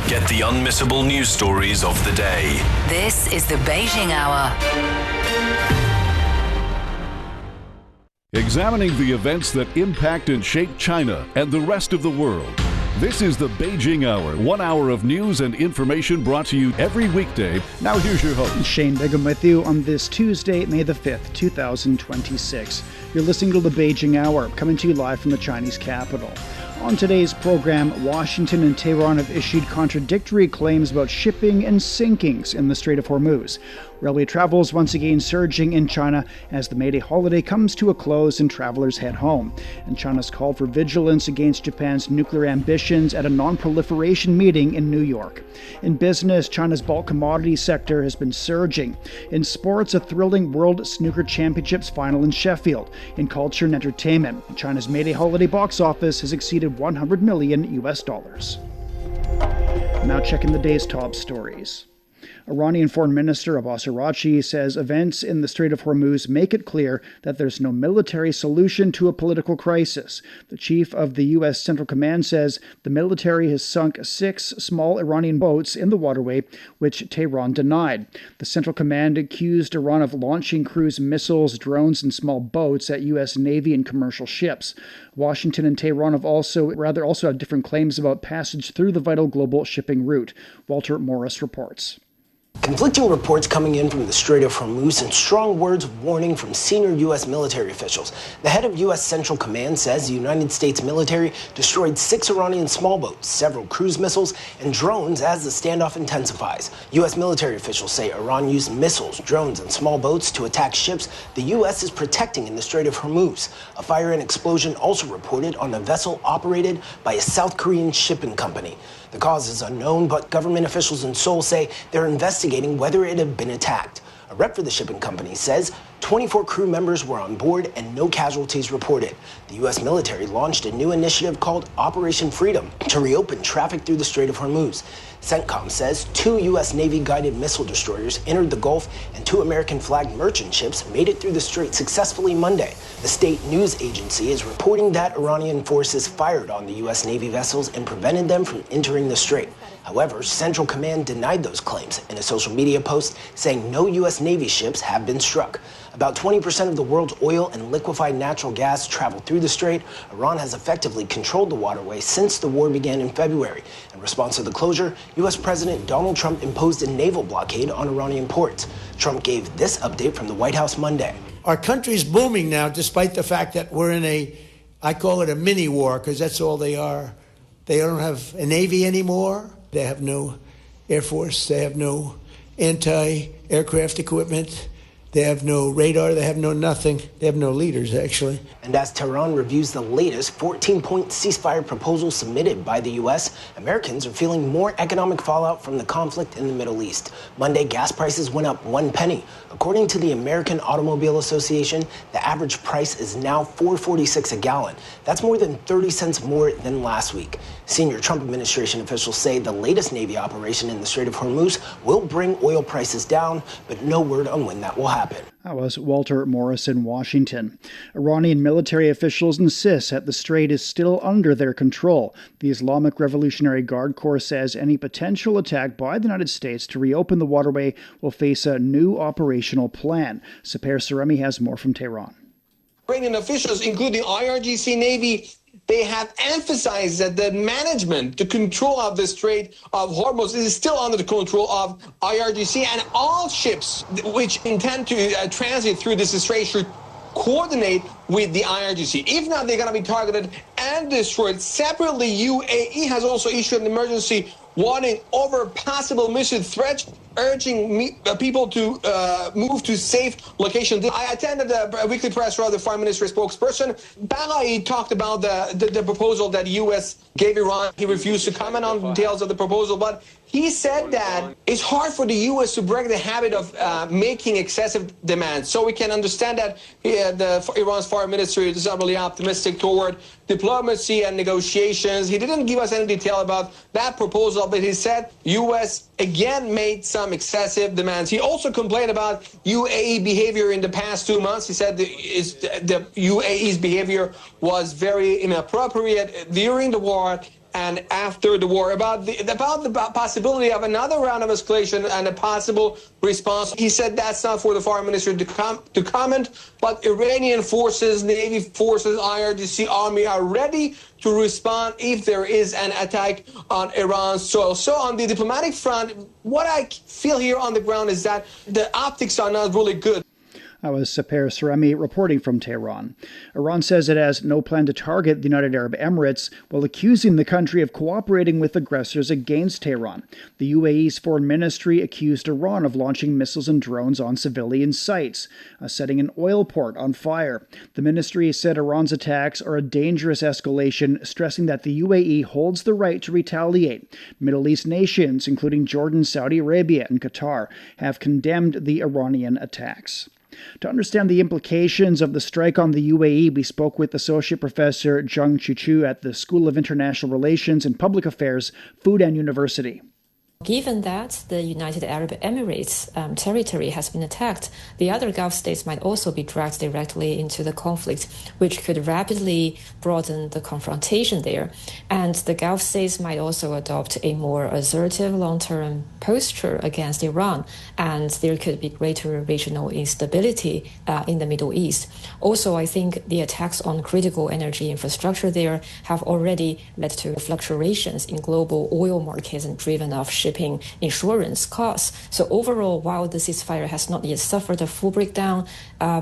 Get the unmissable news stories of the day. This is the Beijing Hour. Examining the events that impact and shape China and the rest of the world. This is the Beijing Hour, 1 hour of news and information brought to you every weekday. Now here's your host. Shane Bigham with you on this Tuesday, May the 5th, 2026. You're listening to the Beijing Hour, coming to you live from the Chinese capital. On today's program, Washington and Tehran have issued contradictory claims about shipping and sinkings in the Strait of Hormuz. Railway travel is once again surging in China as the May Day holiday comes to a close and travelers head home. And China's called for vigilance against Japan's nuclear ambitions at a non-proliferation meeting in New York. In business, China's bulk commodity sector has been surging. In sports, a thrilling World Snooker Championships final in Sheffield. In culture and entertainment, China's May Day holiday box office has exceeded 100 million US dollars. Now checking the day's top stories. Iranian Foreign Minister Abbas Araghchi says events in the Strait of Hormuz make it clear that there's no military solution to a political crisis. The chief of the U.S. Central Command says the military has sunk 6 small Iranian boats in the waterway, which Tehran denied. The Central Command accused Iran of launching cruise missiles, drones, and small boats at U.S. Navy and commercial ships. Washington and Tehran have also have different claims about passage through the vital global shipping route. Walter Morris reports. Conflicting reports coming in from the Strait of Hormuz and strong words of warning from senior U.S. military officials. The head of U.S. Central Command says the United States military destroyed 6 Iranian small boats, several cruise missiles, and drones as the standoff intensifies. U.S. military officials say Iran used missiles, drones, and small boats to attack ships the U.S. is protecting in the Strait of Hormuz. A fire and explosion also reported on a vessel operated by a South Korean shipping company. The cause is unknown, but government officials in Seoul say they're investigating whether it had been attacked. A rep for the shipping company says 24 crew members were on board and no casualties reported. The U.S. military launched a new initiative called Operation Freedom to reopen traffic through the Strait of Hormuz. CENTCOM says 2 U.S. Navy-guided missile destroyers entered the Gulf and 2 American-flagged merchant ships made it through the strait successfully Monday. The state news agency is reporting that Iranian forces fired on the U.S. Navy vessels and prevented them from entering the strait. However, Central Command denied those claims in a social media post saying no U.S. Navy ships have been struck. About 20% of the world's oil and liquefied natural gas travel through the strait. Iran has effectively controlled the waterway since the war began in February. In response to the closure, U.S. President Donald Trump imposed a naval blockade on Iranian ports. Trump gave this update from the White House Monday. Our country's booming now, despite the fact that we're in I call it a mini war, because that's all they are. They don't have a Navy anymore. They have no Air Force. They have no anti-aircraft equipment. They have no radar. They have no nothing. They have no leaders, actually. And as Tehran reviews the latest 14-point ceasefire proposal submitted by the U.S., Americans are feeling more economic fallout from the conflict in the Middle East. Monday, gas prices went up 1 penny. According to the American Automobile Association, the average price is now $4.46 a gallon. That's more than 30 cents more than last week. Senior Trump administration officials say the latest Navy operation in the Strait of Hormuz will bring oil prices down, but no word on when that will happen. That was Walter Morris in Washington. Iranian military officials insist that the strait is still under their control. The Islamic Revolutionary Guard Corps says any potential attack by the United States to reopen the waterway will face a new operational plan. Saper Saremi has more from Tehran. Iranian officials, including IRGC Navy, they have emphasized that the management, the control of the Strait of Hormuz is still under the control of IRGC, and all ships which intend to transit through this strait should coordinate with the IRGC. If not, they're going to be targeted and destroyed. Separately, UAE has also issued an emergency warning over possible missile threats, urging people to move to safe locations. I attended a weekly press run, the Foreign Ministry spokesperson. Baghai talked about the proposal that U.S. gave Iran. He refused to comment on details of the proposal, but he said that it's hard for the U.S. to break the habit of making excessive demands. So we can understand that Iran's foreign ministry is not really optimistic toward diplomacy and negotiations. He didn't give us any detail about that proposal, but he said U.S. again made some excessive demands. He also complained about UAE behavior in the past 2 months. He said the UAE's behavior was very inappropriate during the war and after the war, about the possibility of another round of escalation and a possible response. He said that's not for the foreign minister to comment, but Iranian forces, Navy forces, IRGC army are ready to respond if there is an attack on Iran's soil. So on the diplomatic front, what I feel here on the ground is that the optics are not really good. That was Saper Saremi reporting from Tehran. Iran says it has no plan to target the United Arab Emirates, while accusing the country of cooperating with aggressors against Tehran. The UAE's foreign ministry accused Iran of launching missiles and drones on civilian sites, setting an oil port on fire. The ministry said Iran's attacks are a dangerous escalation, stressing that the UAE holds the right to retaliate. Middle East nations, including Jordan, Saudi Arabia, and Qatar, have condemned the Iranian attacks. To understand the implications of the strike on the UAE, we spoke with Associate Professor Zheng Chuchu at the School of International Relations and Public Affairs, Fudan University. Given that the United Arab Emirates territory has been attacked, the other Gulf states might also be dragged directly into the conflict, which could rapidly broaden the confrontation there. And the Gulf states might also adopt a more assertive long-term posture against Iran, and there could be greater regional instability in the Middle East. Also, I think the attacks on critical energy infrastructure there have already led to fluctuations in global oil markets and driven up shipping insurance costs. So overall, while the ceasefire has not yet suffered a full breakdown,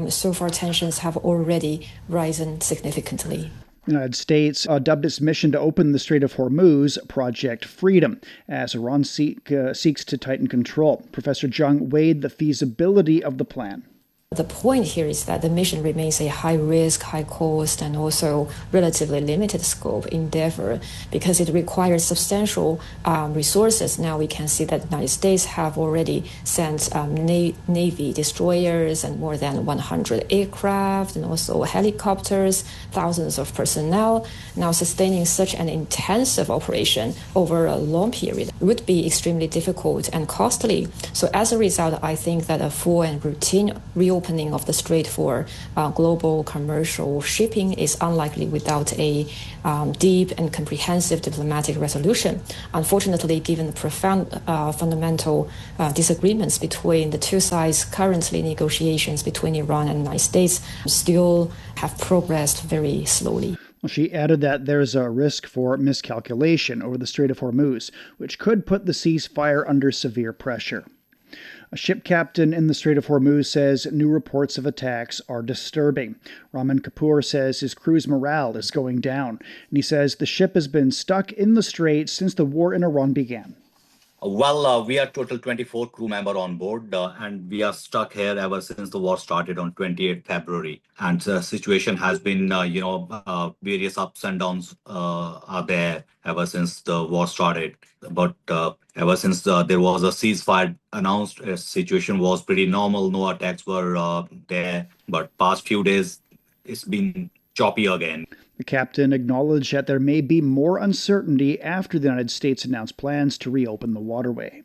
so far tensions have already risen significantly. The United States dubbed its mission to open the Strait of Hormuz Project Freedom, as Iran seeks to tighten control. Professor Zhang weighed the feasibility of the plan. The point here is that the mission remains a high-risk, high-cost, and also relatively limited scope endeavor because it requires substantial resources. Now we can see that the United States have already sent Navy destroyers and more than 100 aircraft and also helicopters, thousands of personnel. Now sustaining such an intensive operation over a long period would be extremely difficult and costly. So as a result, I think that a full and routine reopening of the strait for global commercial shipping is unlikely without a deep and comprehensive diplomatic resolution. Unfortunately, given the profound fundamental disagreements between the two sides, currently negotiations between Iran and the United States still have progressed very slowly. She added that there's a risk for miscalculation over the Strait of Hormuz, which could put the ceasefire under severe pressure. A ship captain in the Strait of Hormuz says new reports of attacks are disturbing. Raman Kapoor says his crew's morale is going down, and he says the ship has been stuck in the strait since the war in Iran began. We are total 24 crew members on board, and we are stuck here ever since the war started on 28th February. And the situation has been, various ups and downs are there ever since the war started. But ever since there was a ceasefire announced, the situation was pretty normal. No attacks were there. But past few days, it's been choppy again. The captain acknowledged that there may be more uncertainty after the United States announced plans to reopen the waterway.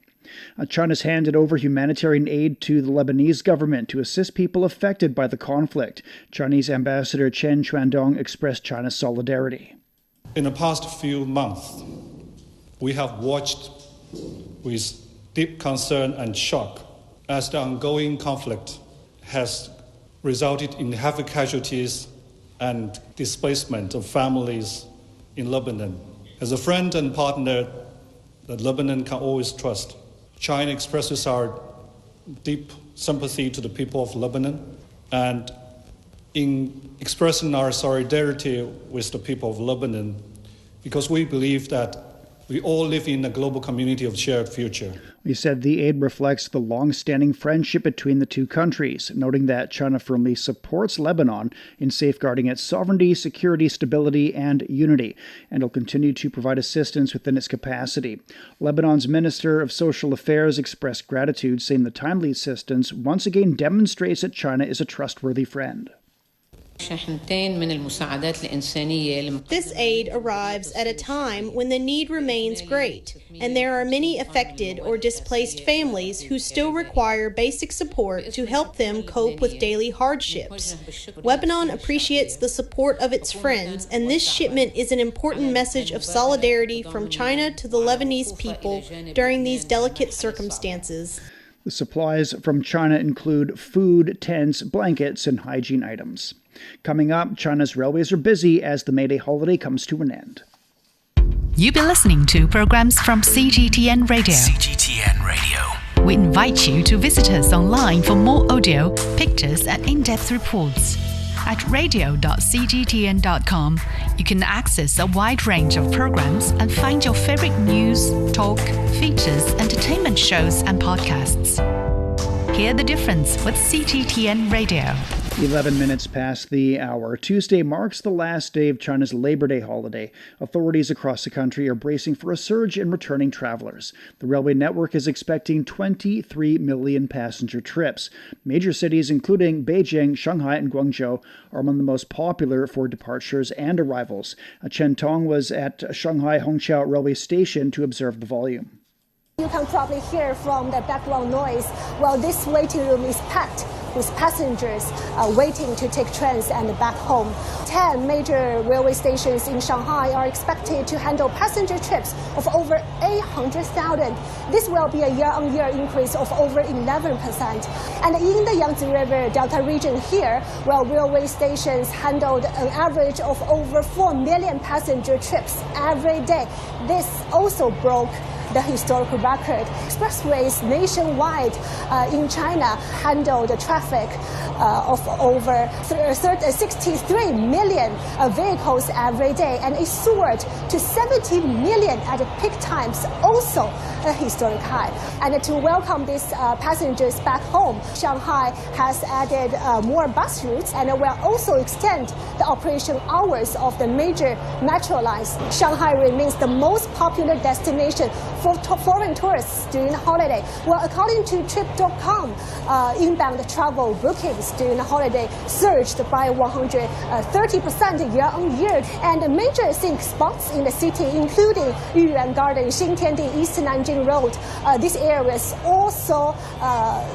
China's handed over humanitarian aid to the Lebanese government to assist people affected by the conflict. Chinese Ambassador Chen Chuandong expressed China's solidarity. In the past few months, we have watched with deep concern and shock as the ongoing conflict has resulted in heavy casualties and displacement of families in Lebanon. As a friend and partner that Lebanon can always trust, China expresses our deep sympathy to the people of Lebanon, and in expressing our solidarity with the people of Lebanon, because we believe that we all live in a global community of shared future. He said the aid reflects the long-standing friendship between the two countries, noting that China firmly supports Lebanon in safeguarding its sovereignty, security, stability, and unity, and will continue to provide assistance within its capacity. Lebanon's Minister of Social Affairs expressed gratitude, saying the timely assistance once again demonstrates that China is a trustworthy friend. This aid arrives at a time when the need remains great, and there are many affected or displaced families who still require basic support to help them cope with daily hardships. Lebanon appreciates the support of its friends, and this shipment is an important message of solidarity from China to the Lebanese people during these delicate circumstances. The supplies from China include food, tents, blankets, and hygiene items. Coming up, China's railways are busy as the May Day holiday comes to an end. You've been listening to programs from CGTN Radio. CGTN Radio. We invite you to visit us online for more audio, pictures, and in-depth reports. At radio.cgtn.com, you can access a wide range of programs and find your favorite news, talk, features, entertainment shows, and podcasts. Hear the difference with CGTN Radio. 11 minutes past the hour. Tuesday marks the last day of China's Labor Day holiday. Authorities across the country are bracing for a surge in returning travelers. The railway network is expecting 23 million passenger trips. Major cities including Beijing, Shanghai, and Guangzhou are among the most popular for departures and arrivals. Chen Tong was at Shanghai Hongqiao railway station to observe the volume. You can probably hear from the background noise. Well, this waiting room is packed with passengers waiting to take trains and back home. 10 major railway stations in Shanghai are expected to handle passenger trips of over 800,000. This will be a year-on-year increase of over 11%. And in the Yangtze River Delta region here, well, railway stations handled an average of over 4 million passenger trips every day. This also broke the historical record. Expressways nationwide in China handle the traffic of over 63 million vehicles every day, and it soared to 70 million at peak times, also a historic high. And to welcome these passengers back home, Shanghai has added more bus routes and will also extend the operation hours of the major metro lines. Shanghai remains the most popular destination for foreign tourists during the holiday. Well, according to Trip.com, inbound travel bookings during the holiday surged by 130% year-on-year. And major scenic spots in the city, including Yuan Garden, Xintiandi, East Nanjing Road, these areas also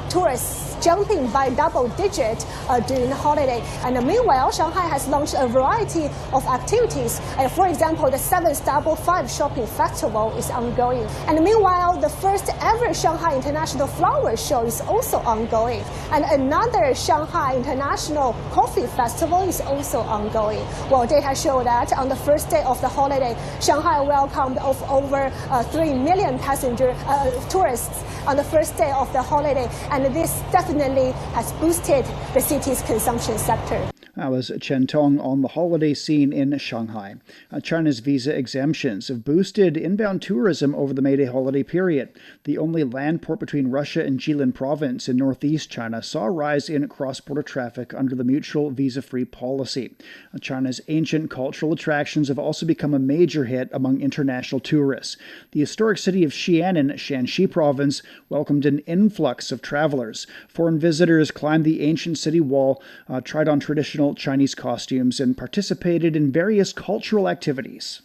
tourists jumping by double digit during the holiday. And meanwhile, Shanghai has launched a variety of activities. For example, the 7th Double Five Shopping Festival is ongoing. And meanwhile, the first ever Shanghai International Flower Show is also ongoing. And another Shanghai International Coffee Festival is also ongoing. Well, data show that on the first day of the holiday, Shanghai welcomed over 3 million passenger tourists on the first day of the holiday. And this definitely has boosted the city's consumption sector. That was Chen Tong on the holiday scene in Shanghai. China's visa exemptions have boosted inbound tourism over the May Day holiday period. The only land port between Russia and Jilin province in northeast China saw a rise in cross-border traffic under the mutual visa-free policy. China's ancient cultural attractions have also become a major hit among international tourists. The historic city of Xi'an in Shanxi province welcomed an influx of travelers. Foreign visitors climbed the ancient city wall, tried on traditional Chinese costumes, and participated in various cultural activities.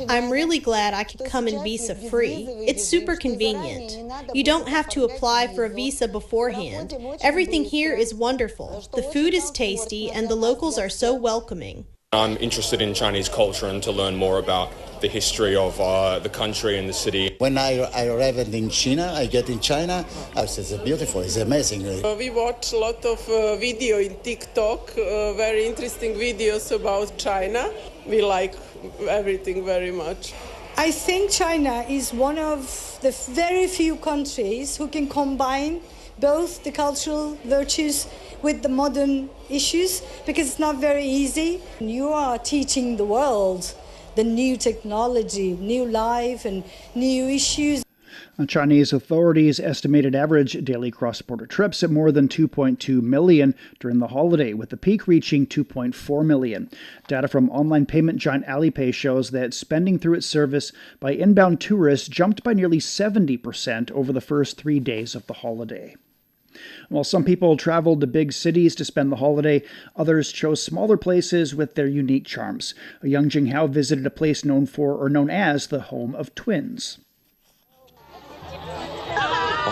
I'm really glad I could come in visa-free. It's super convenient. You don't have to apply for a visa beforehand. Everything here is wonderful. The food is tasty, and the locals are so welcoming. I'm interested in Chinese culture and to learn more about the history of the country and the city. When I arrived in China, I get in China, it's beautiful, it's amazing. We watch a lot of video in TikTok, very interesting videos about China. We like everything very much. I think China is one of the very few countries who can combine both the cultural virtues with the modern issues, because it's not very easy. You are teaching the world the new technology, new life, and new issues. Chinese authorities estimated average daily cross-border trips at more than 2.2 million during the holiday, with the peak reaching 2.4 million. Data from online payment giant Alipay shows that spending through its service by inbound tourists jumped by nearly 70% over the first 3 days of the holiday. While some people traveled to big cities to spend the holiday, others chose smaller places with their unique charms. A young Jinghao visited a place known as the home of twins.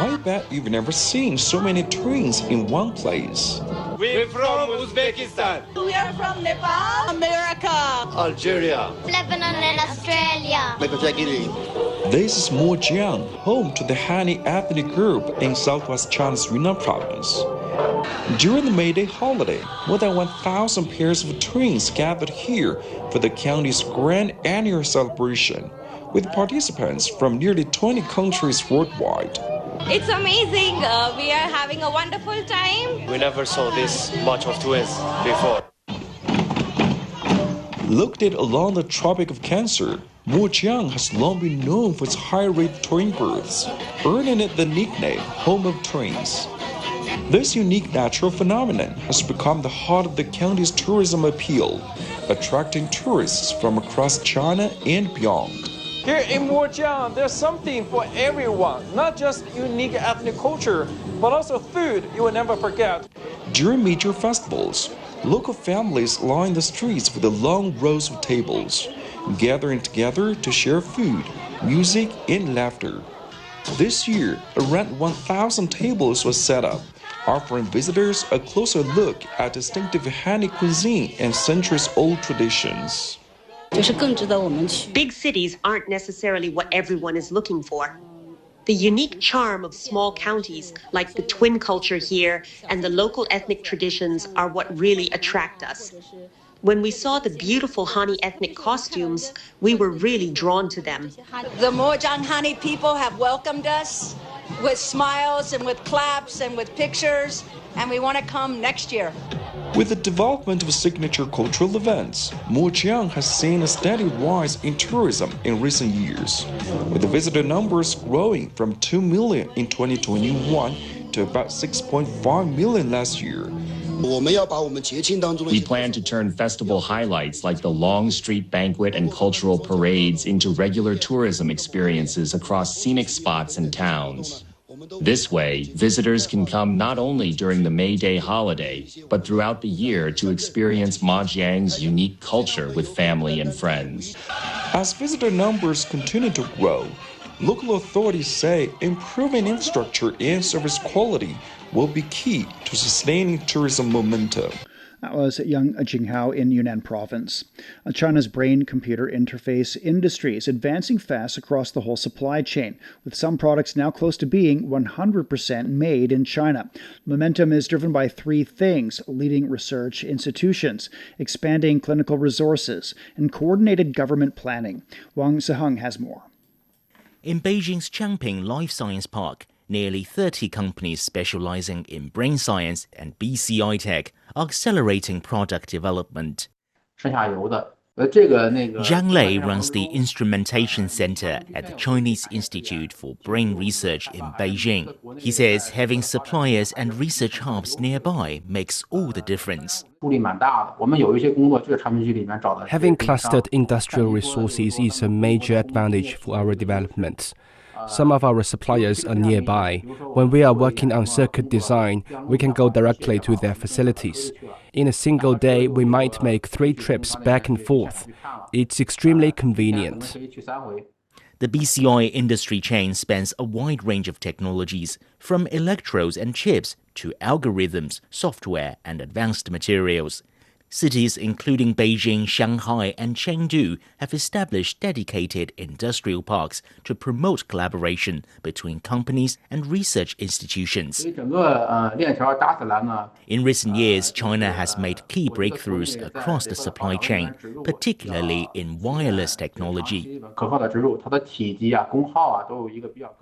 I bet you've never seen so many twins in one place. We're from Uzbekistan. We are from Nepal, America, Algeria, Lebanon, and Australia. This is Mojiang, home to the Han ethnic group in southwest China's Yunnan province. During the May Day holiday, more than 1,000 pairs of twins gathered here for the county's grand annual celebration, with participants from nearly 20 countries worldwide. It's amazing. We are having a wonderful time. We never saw this much of twins before. Located along the Tropic of Cancer, Mojiang has long been known for its high rate of twin births, earning it the nickname Home of Twins. This unique natural phenomenon has become the heart of the county's tourism appeal, attracting tourists from across China and beyond. Here in Mojiang, there's something for everyone, not just unique ethnic culture, but also food you will never forget. During major festivals, local families line the streets with the long rows of tables, gathering together to share food, music, and laughter. This year, around 1,000 tables were set up, offering visitors a closer look at distinctive Han cuisine and centuries-old traditions. Big cities aren't necessarily what everyone is looking for. The unique charm of small counties, like the twin culture here and the local ethnic traditions, are what really attract us. When we saw the beautiful Hani ethnic costumes, we were really drawn to them. The Mojiang Hani people have welcomed us with smiles and with claps and with pictures, and we want to come next year. With the development of signature cultural events, Mojiang has seen a steady rise in tourism in recent years, with the visitor numbers growing from 2 million in 2021 to about 6.5 million last year. We plan to turn festival highlights like the long street banquet and cultural parades into regular tourism experiences across scenic spots and towns. This way, visitors can come not only during the May Day holiday, but throughout the year to experience Mojiang's unique culture with family and friends. As visitor numbers continue to grow, local authorities say improving infrastructure and service quality will be key to sustaining tourism momentum. That was young Jinghao in Yunnan province. China's brain-computer interface industry is advancing fast across the whole supply chain, with some products now close to being 100% made in China. Momentum is driven by three things: leading research institutions, expanding clinical resources, and coordinated government planning. Wang Seheng has more. In Beijing's Changping Life Science Park, nearly 30 companies specializing in brain science and BCI tech are accelerating product development. Zhang Lei runs the Instrumentation Center at the Chinese Institute for Brain Research in Beijing. He says having suppliers and research hubs nearby makes all the difference. Having clustered industrial resources is a major advantage for our development. Some of our suppliers are nearby. When we are working on circuit design, we can go directly to their facilities. In a single day, we might make 3 trips back and forth. It's extremely convenient. The BCI industry chain spans a wide range of technologies, from electrodes and chips to algorithms, software, and advanced materials. Cities including Beijing, Shanghai, and Chengdu have established dedicated industrial parks to promote collaboration between companies and research institutions. In recent years, China has made key breakthroughs across the supply chain, particularly in wireless technology.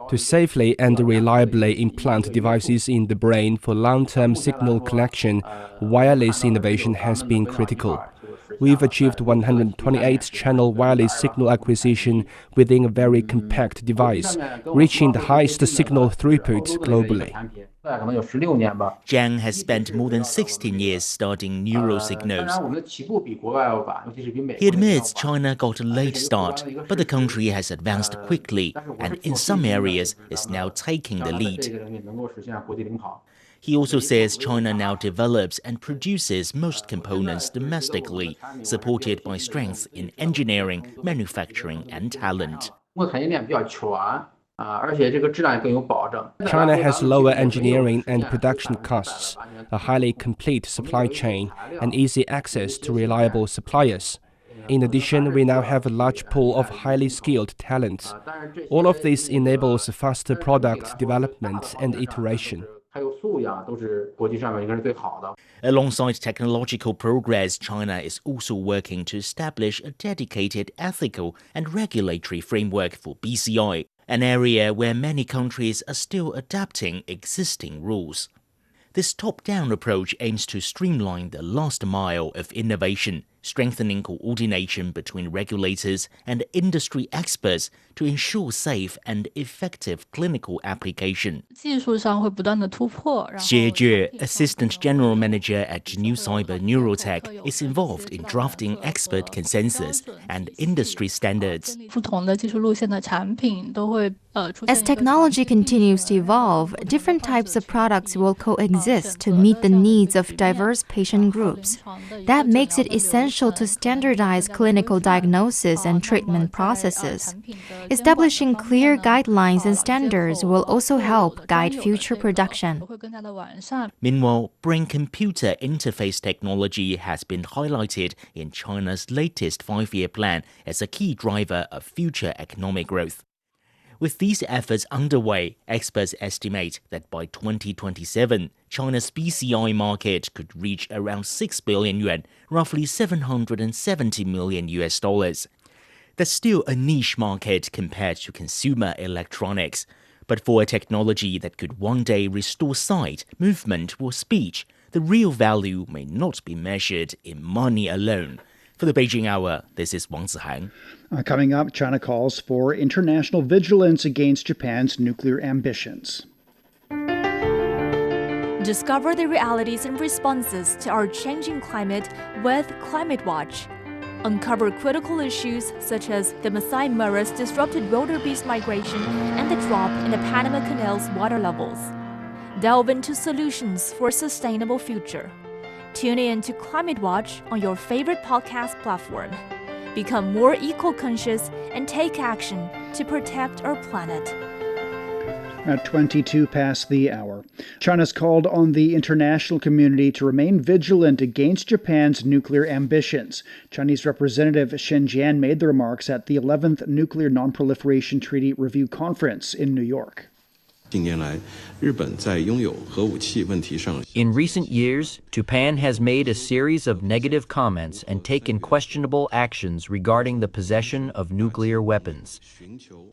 To safely and reliably implant devices in the brain for long-term signal collection, wireless innovation has been critical. We've achieved 128-channel wireless signal acquisition within a very compact device, reaching the highest signal throughput globally. Zhang has spent more than 16 years studying neural signals. He admits China got a late start, but the country has advanced quickly and in some areas is now taking the lead. He also says China now develops and produces most components domestically, supported by strength in engineering, manufacturing, and talent. China has lower engineering and production costs, a highly complete supply chain, and easy access to reliable suppliers. In addition, we now have a large pool of highly skilled talent. All of this enables faster product development and iteration. Alongside technological progress, China is also working to establish a dedicated ethical and regulatory framework for BCI, an area where many countries are still adapting existing rules. This top-down approach aims to streamline the last mile of innovation, strengthening coordination between regulators and industry experts to ensure safe and effective clinical application. Xie Jue, Assistant General Manager at New Cyber Neurotech, is involved in drafting expert consensus and industry standards. As technology continues to evolve, different types of products will coexist to meet the needs of diverse patient groups. That makes it essential to standardize clinical diagnosis and treatment processes. Establishing clear guidelines and standards will also help guide future production. Meanwhile, brain-computer interface technology has been highlighted in China's latest five-year plan as a key driver of future economic growth. With these efforts underway, experts estimate that by 2027, China's BCI market could reach around 6 billion yuan, roughly $770 million. That's still a niche market compared to consumer electronics. But for a technology that could one day restore sight, movement, or speech, the real value may not be measured in money alone. For the Beijing Hour, this is Wang Zihang. Coming up, China calls for international vigilance against Japan's nuclear ambitions. Discover the realities and responses to our changing climate with Climate Watch. Uncover critical issues such as the Masai Mara's disrupted wildebeest migration and the drop in the Panama Canal's water levels. Delve into solutions for a sustainable future. Tune in to Climate Watch on your favorite podcast platform. Become more eco-conscious and take action to protect our planet. At 22 past the hour, China's called on the international community to remain vigilant against Japan's nuclear ambitions. Chinese Representative Shen Jian made the remarks at the 11th Nuclear Non-Proliferation Treaty Review Conference in New York. In recent years, Japan has made a series of negative comments and taken questionable actions regarding the possession of nuclear weapons.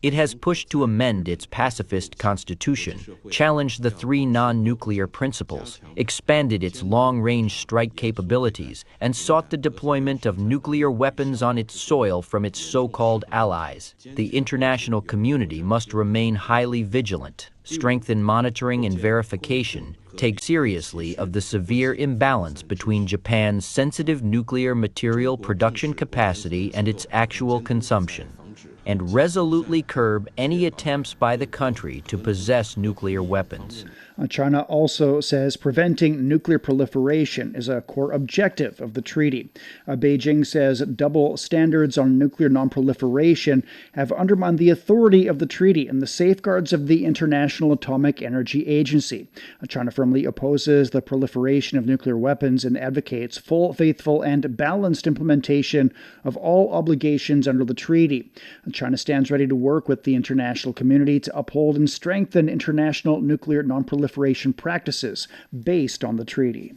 It has pushed to amend its pacifist constitution, challenged the three non-nuclear principles, expanded its long-range strike capabilities, and sought the deployment of nuclear weapons on its soil from its so-called allies. The international community must remain highly vigilant, strengthen monitoring and verification, take seriously of the severe imbalance between Japan's sensitive nuclear material production capacity and its actual consumption, and resolutely curb any attempts by the country to possess nuclear weapons. China also says preventing nuclear proliferation is a core objective of the treaty. Beijing says double standards on nuclear nonproliferation have undermined the authority of the treaty and the safeguards of the International Atomic Energy Agency. China firmly opposes the proliferation of nuclear weapons and advocates full, faithful, and balanced implementation of all obligations under the treaty. China stands ready to work with the international community to uphold and strengthen international nuclear nonproliferation practices based on the treaty.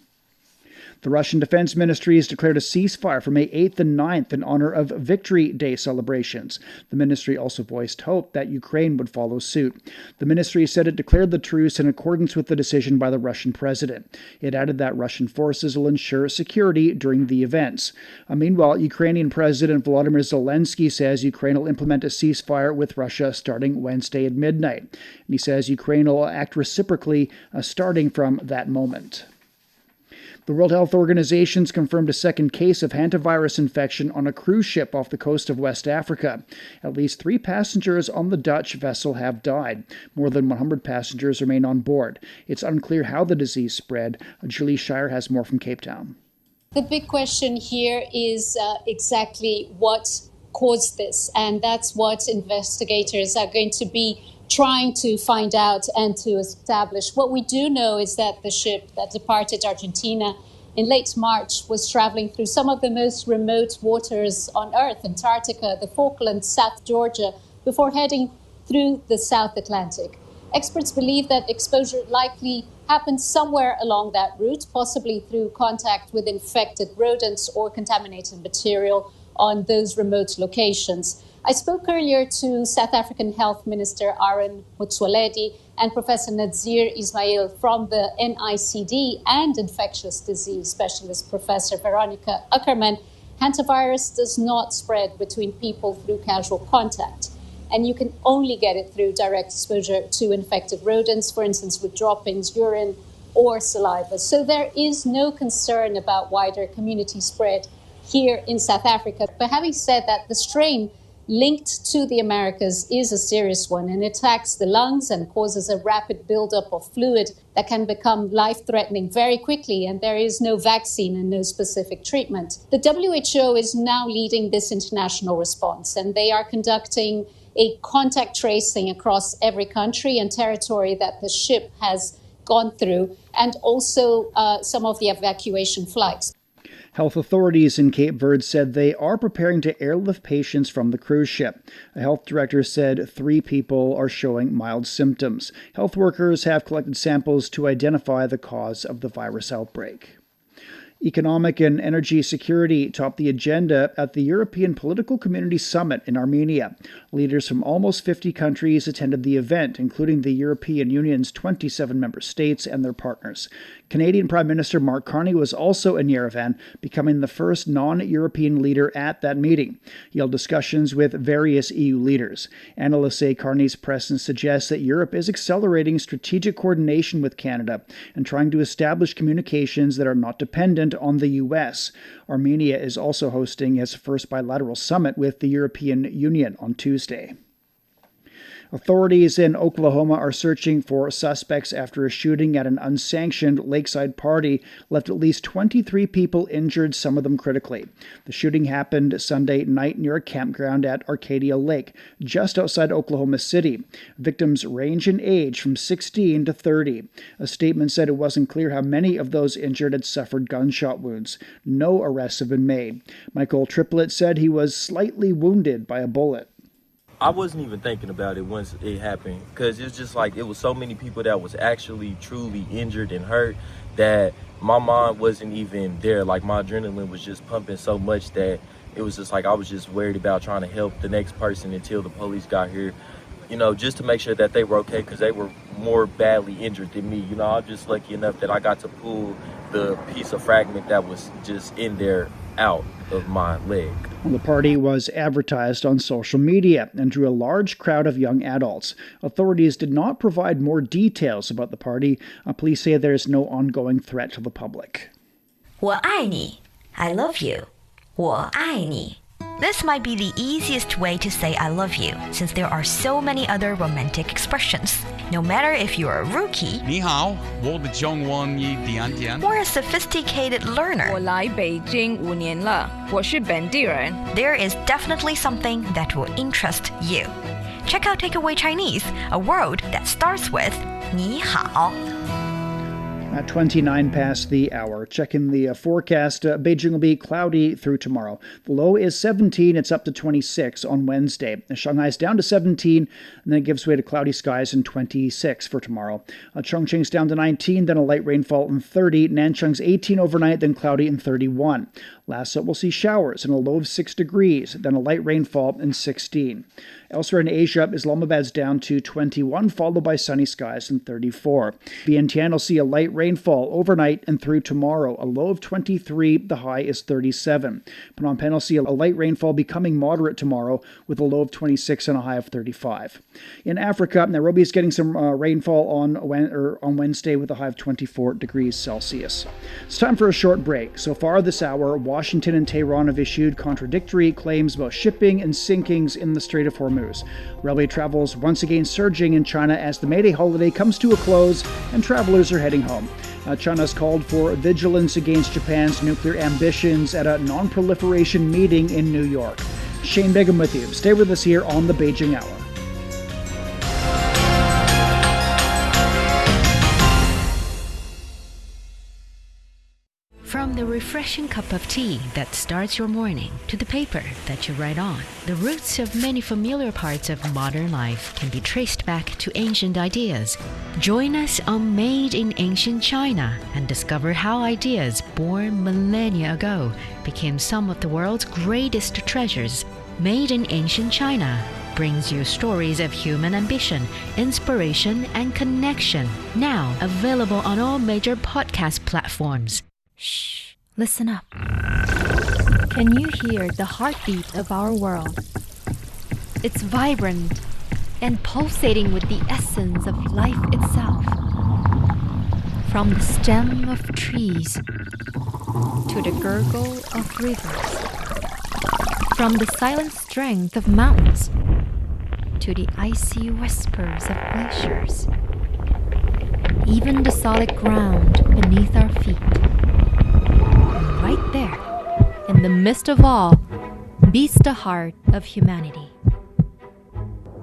The Russian Defense Ministry has declared a ceasefire for May 8th and 9th in honor of Victory Day celebrations. The ministry also voiced hope that Ukraine would follow suit. The ministry said it declared the truce in accordance with the decision by the Russian president. It added that Russian forces will ensure security during the events. Meanwhile, Ukrainian President Volodymyr Zelensky says Ukraine will implement a ceasefire with Russia starting Wednesday at midnight. And he says Ukraine will act reciprocally starting from that moment. The World Health Organization's confirmed a second case of hantavirus infection on a cruise ship off the coast of West Africa. At least 3 passengers on the Dutch vessel have died. More than 100 passengers remain on board. It's unclear how the disease spread. Julie Shire has more from Cape Town. The big question here is exactly what caused this, and that's what investigators are going to be trying to find out and to establish. What we do know is that the ship that departed Argentina in late March was traveling through some of the most remote waters on Earth, Antarctica, the Falklands, South Georgia, before heading through the South Atlantic. Experts believe that exposure likely happened somewhere along that route, possibly through contact with infected rodents or contaminated material on those remote locations. I spoke earlier to South African Health Minister Aaron Motsoaledi and Professor Nazir Ismail from the NICD and infectious disease specialist Professor Veronica Ackerman. Hantavirus does not spread between people through casual contact, and you can only get it through direct exposure to infected rodents, for instance, with droppings, urine, or saliva. So there is no concern about wider community spread here in South Africa. But having said that, the strain linked to the Americas is a serious one, and attacks the lungs and causes a rapid buildup of fluid that can become life-threatening very quickly, and there is no vaccine and no specific treatment. The WHO is now leading this international response, and they are conducting a contact tracing across every country and territory that the ship has gone through, and also some of the evacuation flights. Health authorities in Cape Verde said they are preparing to airlift patients from the cruise ship. A health director said 3 people are showing mild symptoms. Health workers have collected samples to identify the cause of the virus outbreak. Economic and energy security topped the agenda at the European Political Community Summit in Armenia. Leaders from almost 50 countries attended the event, including the European Union's 27 member states and their partners. Canadian Prime Minister Mark Carney was also in Yerevan, becoming the first non-European leader at that meeting. He held discussions with various EU leaders. Analysts say Carney's presence suggests that Europe is accelerating strategic coordination with Canada and trying to establish communications that are not dependent on the U.S. Armenia is also hosting its first bilateral summit with the European Union on Tuesday. Authorities in Oklahoma are searching for suspects after a shooting at an unsanctioned lakeside party left at least 23 people injured, some of them critically. The shooting happened Sunday night near a campground at Arcadia Lake, just outside Oklahoma City. Victims range in age from 16 to 30. A statement said it wasn't clear how many of those injured had suffered gunshot wounds. No arrests have been made. Michael Triplett said he was slightly wounded by a bullet. I wasn't even thinking about it once it happened, because it's just like it was so many people that was actually truly injured and hurt that my mind wasn't even there. Like my adrenaline was just pumping so much that it was just like I was just worried about trying to help the next person until the police got here, you know, just to make sure that they were okay, because they were more badly injured than me. You know, I'm just lucky enough that I got to pull the piece of fragment that was just in there out of my leg. The party was advertised on social media and drew a large crowd of young adults. Authorities did not provide more details about the party. Police say there is no ongoing threat to the public. 我爱你, I love you. 我爱你. This might be the easiest way to say I love you, since there are so many other romantic expressions. No matter if you're a rookie 你好，我的中文一点点 or a sophisticated learner, 我来北京5年了，我是本地人。 there is definitely something that will interest you. Check out Takeaway Chinese, a word that starts with 你好. At 29 past the hour. Checking the forecast, Beijing will be cloudy through tomorrow. The low is 17, it's up to 26 on Wednesday. Shanghai's down to 17, and then it gives way to cloudy skies and 26 for tomorrow. Chongqing's down to 19, then a light rainfall and 30. Nanchang's 18 overnight, then cloudy and 31. Lhasa will see showers and a low of 6 degrees, then a light rainfall and 16. Elsewhere in Asia, Islamabad's down to 21, followed by sunny skies and 34. Vientiane will see a light rainfall overnight and through tomorrow, a low of 23, the high is 37. Phnom Penh will see a light rainfall becoming moderate tomorrow with a low of 26 and a high of 35. In Africa, Nairobi is getting some rainfall on Wednesday with a high of 24 degrees Celsius. It's time for a short break. So far this hour, Washington and Tehran have issued contradictory claims about shipping and sinkings in the Strait of Hormuz. Railway travel is once again surging in China as the May Day holiday comes to a close and travelers are heading home. China has called for vigilance against Japan's nuclear ambitions at a non-proliferation meeting in New York. Shane Bigham with you. Stay with us here on the Beijing Hour. From the refreshing cup of tea that starts your morning to the paper that you write on, the roots of many familiar parts of modern life can be traced back to ancient ideas. Join us on Made in Ancient China and discover how ideas born millennia ago became some of the world's greatest treasures. Made in Ancient China brings you stories of human ambition, inspiration, and connection. Now available on all major podcast platforms. Shh, listen up. Can you hear the heartbeat of our world? It's vibrant and pulsating with the essence of life itself. From the stem of trees to the gurgle of rivers. From the silent strength of mountains to the icy whispers of glaciers. Even the solid ground beneath our feet. Right there, in the midst of all, beats the heart of humanity.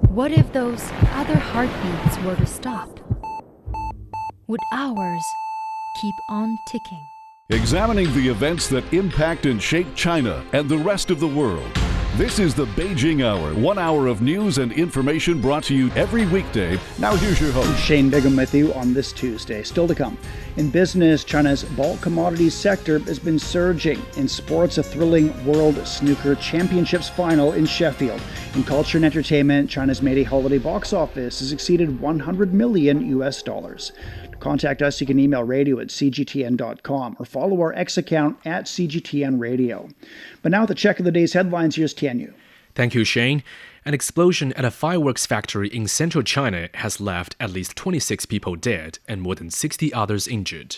What if those other heartbeats were to stop? Would ours keep on ticking? Examining the events that impact and shape China and the rest of the world. This is the Beijing Hour, 1 hour of news and information brought to you every weekday. Now here's your host, Shane Bigham with you on this Tuesday. Still to come. In business, China's bulk commodities sector has been surging. In sports, a thrilling World Snooker Championships final in Sheffield. In culture and entertainment, China's May Day holiday box office has exceeded $100 million. To contact us, you can email radio@cgtn.com or follow our X account @CGTN Radio. But now with the check of the day's headlines, here's Tianyu. Thank you, Shane. An explosion at a fireworks factory in central China has left at least 26 people dead and more than 60 others injured.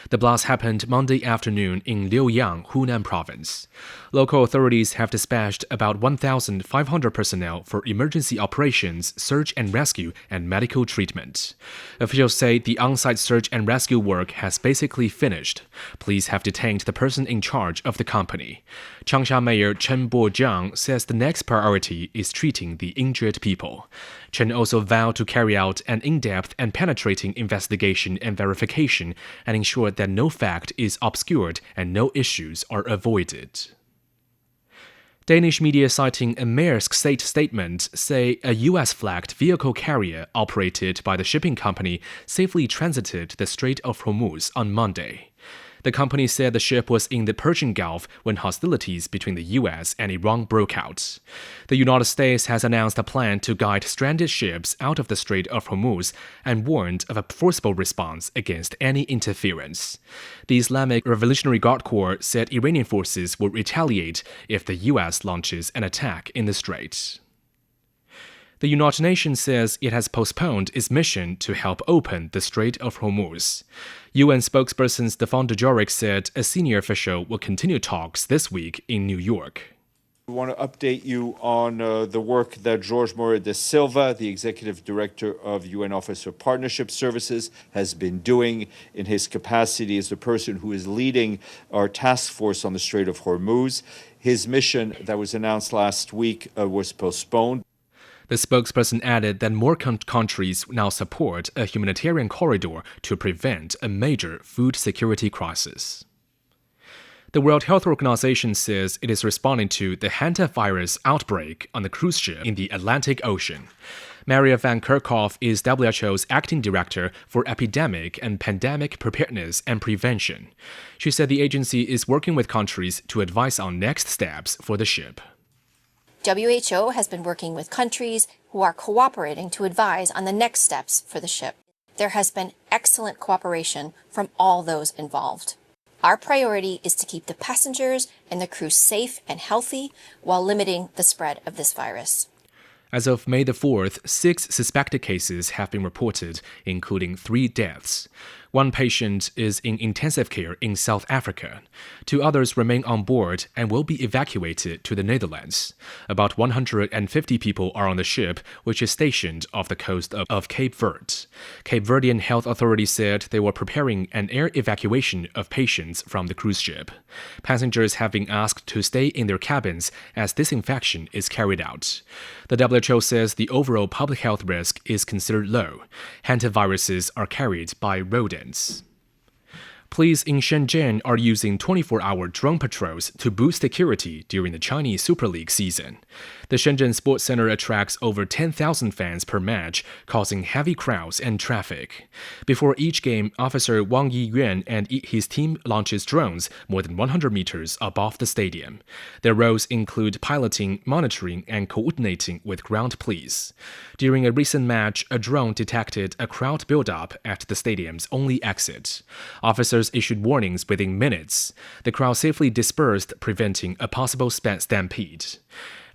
The blast happened Monday afternoon in Liuyang, Hunan province. Local authorities have dispatched about 1,500 personnel for emergency operations, search and rescue, and medical treatment. Officials say the on-site search and rescue work has basically finished. Police have detained the person in charge of the company. Changsha Mayor Chen Bo-jiang says the next priority is treating the injured people. Chen also vowed to carry out an in-depth and penetrating investigation and verification and ensure that no fact is obscured and no issues are avoided. Danish media citing a Maersk statement say a U.S.-flagged vehicle carrier operated by the shipping company safely transited the Strait of Hormuz on Monday. The company said the ship was in the Persian Gulf when hostilities between the U.S. and Iran broke out. The United States has announced a plan to guide stranded ships out of the Strait of Hormuz and warned of a forcible response against any interference. The Islamic Revolutionary Guard Corps said Iranian forces will retaliate if the U.S. launches an attack in the strait. The United Nations says it has postponed its mission to help open the Strait of Hormuz. UN spokesperson Stefan Dujarric said a senior official will continue talks this week in New York. We want to update you on the work that Jorge Moura de Silva, the Executive Director of UN Office for Partnership Services, has been doing in his capacity as the person who is leading our task force on the Strait of Hormuz. His mission that was announced last week was postponed. The spokesperson added that more countries now support a humanitarian corridor to prevent a major food security crisis. The World Health Organization says it is responding to the hantavirus outbreak on the cruise ship in the Atlantic Ocean. Maria Van Kerkhoff is WHO's acting director for epidemic and pandemic preparedness and prevention. She said the agency is working with countries to advise on next steps for the ship. WHO has been working with countries who are cooperating to advise on the next steps for the ship. There has been excellent cooperation from all those involved. Our priority is to keep the passengers and the crew safe and healthy while limiting the spread of this virus. As of May the 4th, 6 suspected cases have been reported, including 3 deaths. 1 patient is in intensive care in South Africa. 2 others remain on board and will be evacuated to the Netherlands. About 150 people are on the ship, which is stationed off the coast of Cape Verde. Cape Verdean health authorities said they were preparing an air evacuation of patients from the cruise ship. Passengers have been asked to stay in their cabins as disinfection is carried out. The WHO says the overall public health risk is considered low. Hantaviruses are carried by rodents. Police in Shenzhen are using 24-hour drone patrols to boost security during the Chinese Super League season. The Shenzhen Sports Center attracts over 10,000 fans per match, causing heavy crowds and traffic. Before each game, Officer Wang Yiyuan and his team launches drones more than 100 meters above the stadium. Their roles include piloting, monitoring, and coordinating with ground police. During a recent match, a drone detected a crowd buildup at the stadium's only exit. Officers issued warnings within minutes. The crowd safely dispersed, preventing a possible stampede.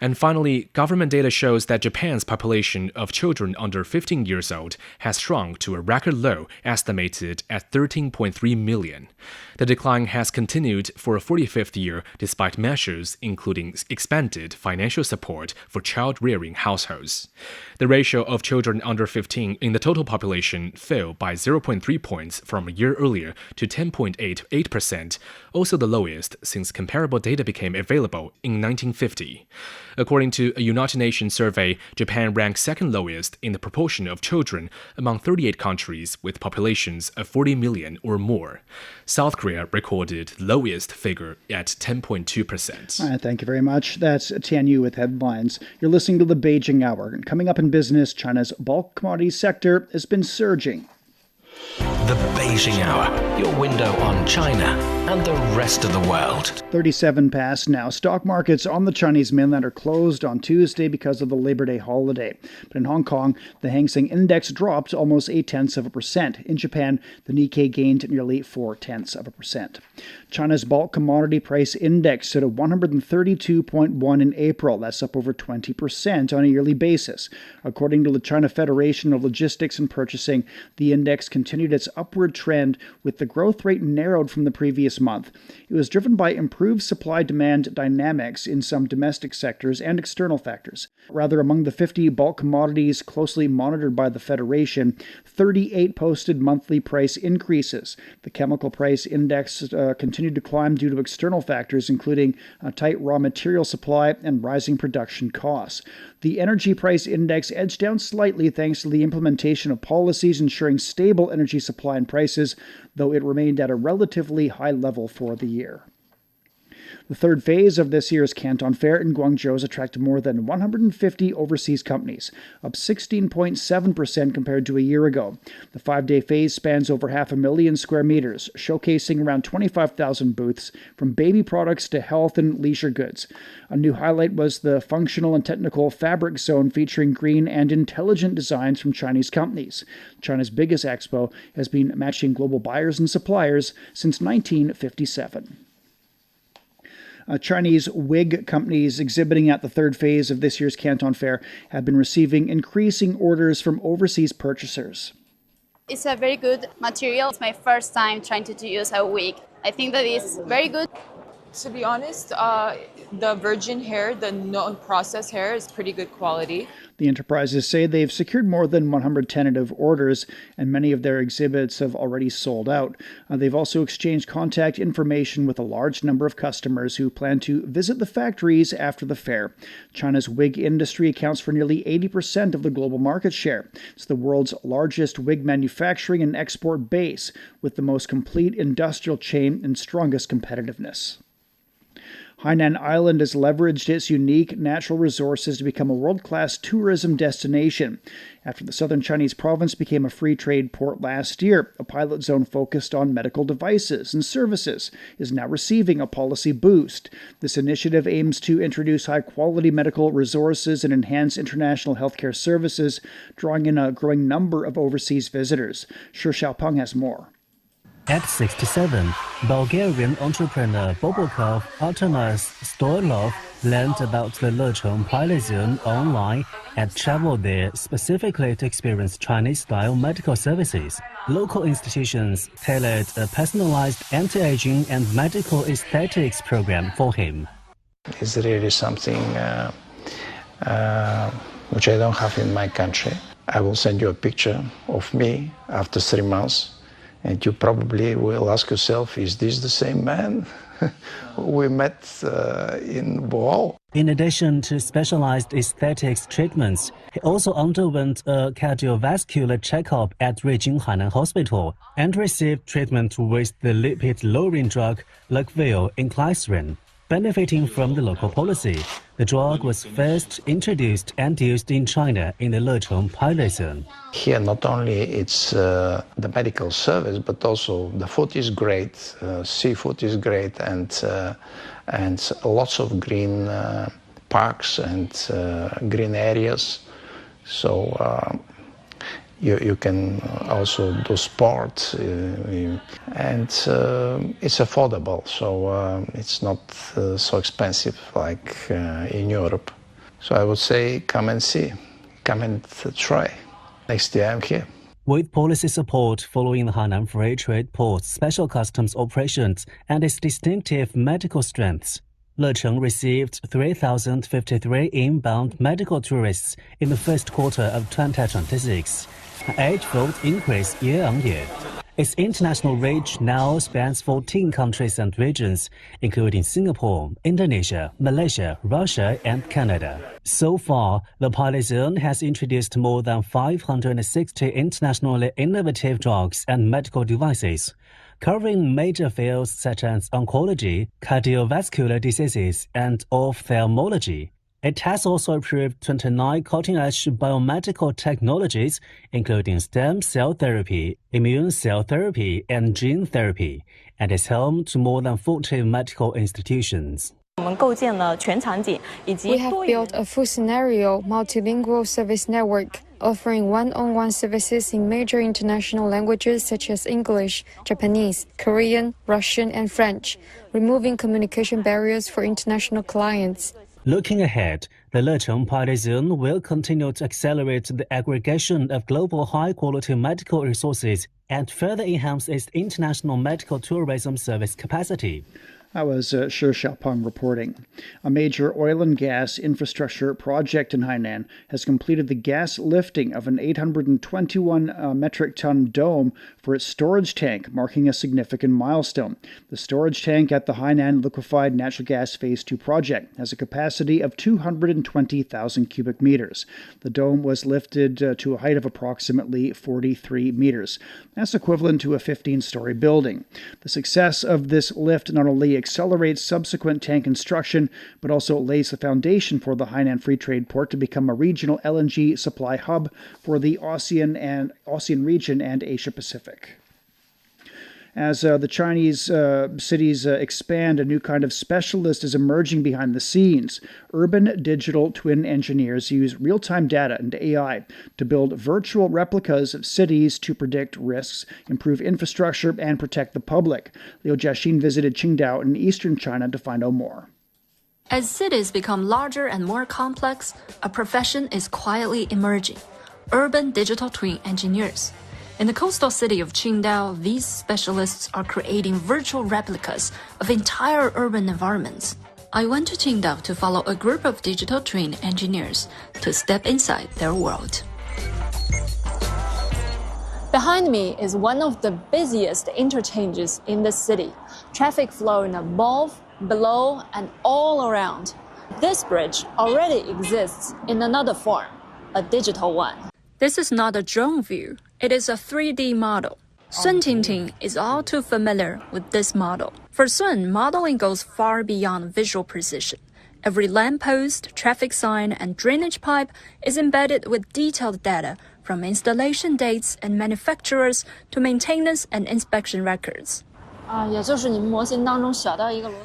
And finally, government data shows that Japan's population of children under 15 years old has shrunk to a record low, estimated at 13.3 million. The decline has continued for a 45th year despite measures including expanded financial support for child-rearing households. The ratio of children under 15 in the total population fell by 0.3 points from a year earlier to 10.88%, also the lowest since comparable data became available in 1950. According to a United Nations survey, Japan ranks second lowest in the proportion of children among 38 countries with populations of 40 million or more. South Korea recorded the lowest figure at 10.2%. All right, thank you very much. That's Tian Yu with headlines. You're listening to the Beijing Hour. And coming up in business, China's bulk commodities sector has been surging. The Beijing Hour, your window on China and the rest of the world. 37 past now. Stock markets on the Chinese mainland are closed on Tuesday because of the Labor Day holiday. But in Hong Kong, the Hang Seng Index dropped almost 0.8%. In Japan, the Nikkei gained nearly 0.4%. China's bulk commodity price index stood at 132.1 in April. That's up over 20% on a yearly basis. According to the China Federation of Logistics and Purchasing, the index continued its upward trend, with the growth rate narrowed from the previous month. It was driven by improved supply-demand dynamics in some domestic sectors and external factors. Rather, among the 50 bulk commodities closely monitored by the Federation, 38 posted monthly price increases. The chemical price index continued to climb due to external factors, including a tight raw material supply and rising production costs. The energy price index edged down slightly thanks to the implementation of policies ensuring stable energy supply and prices, though it remained at a relatively high level for the year. The third phase of this year's Canton Fair in Guangzhou has attracted more than 150 overseas companies, up 16.7% compared to a year ago. The 5-day phase spans over 500,000 square meters, showcasing around 25,000 booths, from baby products to health and leisure goods. A new highlight was the functional and technical fabric zone featuring green and intelligent designs from Chinese companies. China's biggest expo has been matching global buyers and suppliers since 1957. Chinese wig companies exhibiting at the third phase of this year's Canton Fair have been receiving increasing orders from overseas purchasers. It's a very good material. It's my first time trying to use a wig. I think that it's very good. To be honest, the virgin hair, the non-processed hair, is pretty good quality. The enterprises say they've secured more than 100 tentative orders, and many of their exhibits have already sold out. They've also exchanged contact information with a large number of customers who plan to visit the factories after the fair. China's wig industry accounts for nearly 80% of the global market share. It's the world's largest wig manufacturing and export base, with the most complete industrial chain and strongest competitiveness. Hainan Island has leveraged its unique natural resources to become a world-class tourism destination. After the southern Chinese province became a free trade port last year, a pilot zone focused on medical devices and services is now receiving a policy boost. This initiative aims to introduce high-quality medical resources and enhance international healthcare services, drawing in a growing number of overseas visitors. Shi Xiaopeng has more. At 67, Bulgarian entrepreneur Bobokov Artemis Stoilov learned about the Lecheng pilot zone online and traveled there specifically to experience Chinese-style medical services. Local institutions tailored a personalized anti-aging and medical aesthetics program for him. It's really something which I don't have in my country. I will send you a picture of me after 3 months. And you probably will ask yourself, is this the same man we met in Boal? In addition to specialized aesthetics treatments, he also underwent a cardiovascular checkup at Ruijin Hainan Hospital and received treatment with the lipid-lowering drug Leqvio inclisiran. Benefiting from the local policy, the drug was first introduced and used in China in the Lecheng pilot zone. Here, not only it's the medical service, but also the food is great, seafood is great, and lots of green parks and green areas. So you can also do sport, and it's affordable, so it's not so expensive like in Europe. So I would say come and see, come and try. Next year I'm here. With policy support following the Hainan Free Trade Port's special customs operations and its distinctive medical strengths, Lecheng received 3,053 inbound medical tourists in the first quarter of 2026, an 8-fold increase year-on-year. Its international reach now spans 14 countries and regions, including Singapore, Indonesia, Malaysia, Russia, and Canada. So far, the pilot zone has introduced more than 560 internationally innovative drugs and medical devices, covering major fields such as oncology, cardiovascular diseases, and ophthalmology. It has also approved 29 cutting-edge biomedical technologies, including stem cell therapy, immune cell therapy, and gene therapy, and is home to more than 40 medical institutions. We have built a full scenario multilingual service network, offering one-on-one services in major international languages such as English, Japanese, Korean, Russian, and French, removing communication barriers for international clients. Looking ahead, the Lecheng pilot zone will continue to accelerate the aggregation of global high-quality medical resources and further enhance its international medical tourism service capacity. That was Shi Xiaopeng reporting. A major oil and gas infrastructure project in Hainan has completed the gas lifting of an 821 metric ton dome for its storage tank, marking a significant milestone. The storage tank at the Hainan Liquefied Natural Gas Phase 2 project has a capacity of 220,000 cubic meters. The dome was lifted to a height of approximately 43 meters. That's equivalent to a 15-story building. The success of this lift not only accelerates subsequent tank construction, but also lays the foundation for the Hainan Free Trade Port to become a regional LNG supply hub for the ASEAN region and Asia Pacific. As the Chinese cities expand, a new kind of specialist is emerging behind the scenes. Urban digital twin engineers use real-time data and AI to build virtual replicas of cities to predict risks, improve infrastructure, and protect the public. Liu Jiaxin visited Qingdao in eastern China to find out more. As cities become larger and more complex, a profession is quietly emerging: urban digital twin engineers. In the coastal city of Qingdao, these specialists are creating virtual replicas of entire urban environments. I went to Qingdao to follow a group of digital twin engineers to step inside their world. Behind me is one of the busiest interchanges in the city. Traffic flowing above, below, and all around. This bridge already exists in another form, a digital one. This is not a drone view. It is a 3D model. Sun Tingting is all too familiar with this model. For Sun, modeling goes far beyond visual precision. Every lamppost, traffic sign, and drainage pipe is embedded with detailed data from installation dates and manufacturers to maintenance and inspection records.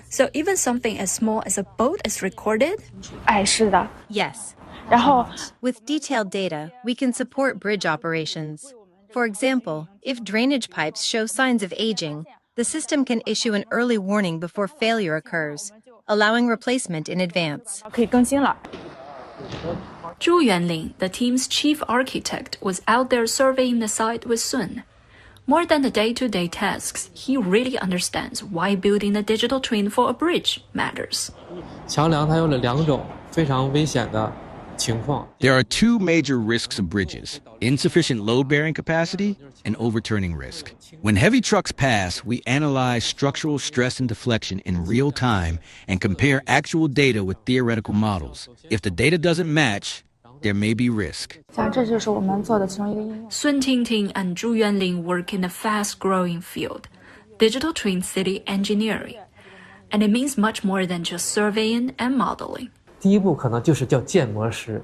So even something as small as a boat is recorded? Yes. With detailed data, we can support bridge operations. For example, if drainage pipes show signs of aging, the system can issue an early warning before failure occurs, allowing replacement in advance. Zhu Yuanling, the team's chief architect, was out there surveying the site with Sun. More than the day-to-day tasks, he really understands why building a digital twin for a bridge matters. There are two major risks of bridges: insufficient load-bearing capacity and overturning risk. When heavy trucks pass, we analyze structural stress and deflection in real time and compare actual data with theoretical models. If the data doesn't match, there may be risk. Sun Tingting and Zhu Yuanling work in a fast-growing field, digital twin city engineering. And it means much more than just surveying and modeling. The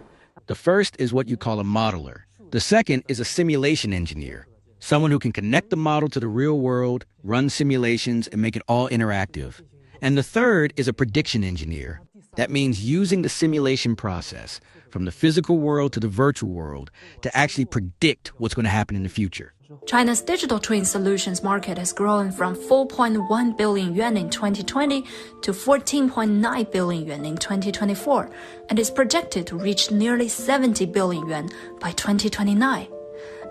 first is what you call a modeler. The second is a simulation engineer, someone who can connect the model to the real world, run simulations, and make it all interactive. And the third is a prediction engineer. That means using the simulation process from the physical world to the virtual world to actually predict what's going to happen in the future. China's digital twin solutions market has grown from 4.1 billion yuan in 2020 to 14.9 billion yuan in 2024 and is projected to reach nearly 70 billion yuan by 2029.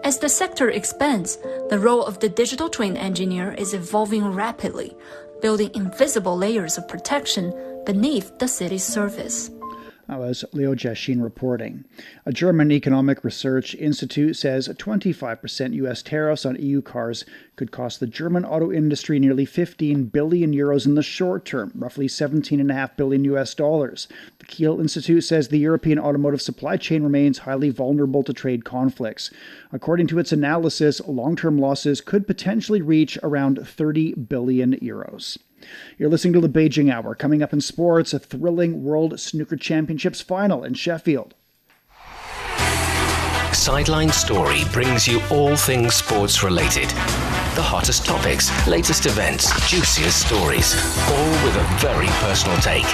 As the sector expands, the role of the digital twin engineer is evolving rapidly, building invisible layers of protection beneath the city's surface. That was Liu Jiaxin reporting. A German economic research institute says 25% U.S. tariffs on EU cars could cost the German auto industry nearly 15 billion euros in the short term, roughly $17.5 billion US dollars. The Kiel Institute says the European automotive supply chain remains highly vulnerable to trade conflicts. According to its analysis, long-term losses could potentially reach around 30 billion euros. You're listening to the Beijing Hour. Coming up in sports, a thrilling World Snooker Championships final in Sheffield. Sideline Story brings you all things sports related. The hottest topics, latest events, juiciest stories, all with a very personal take.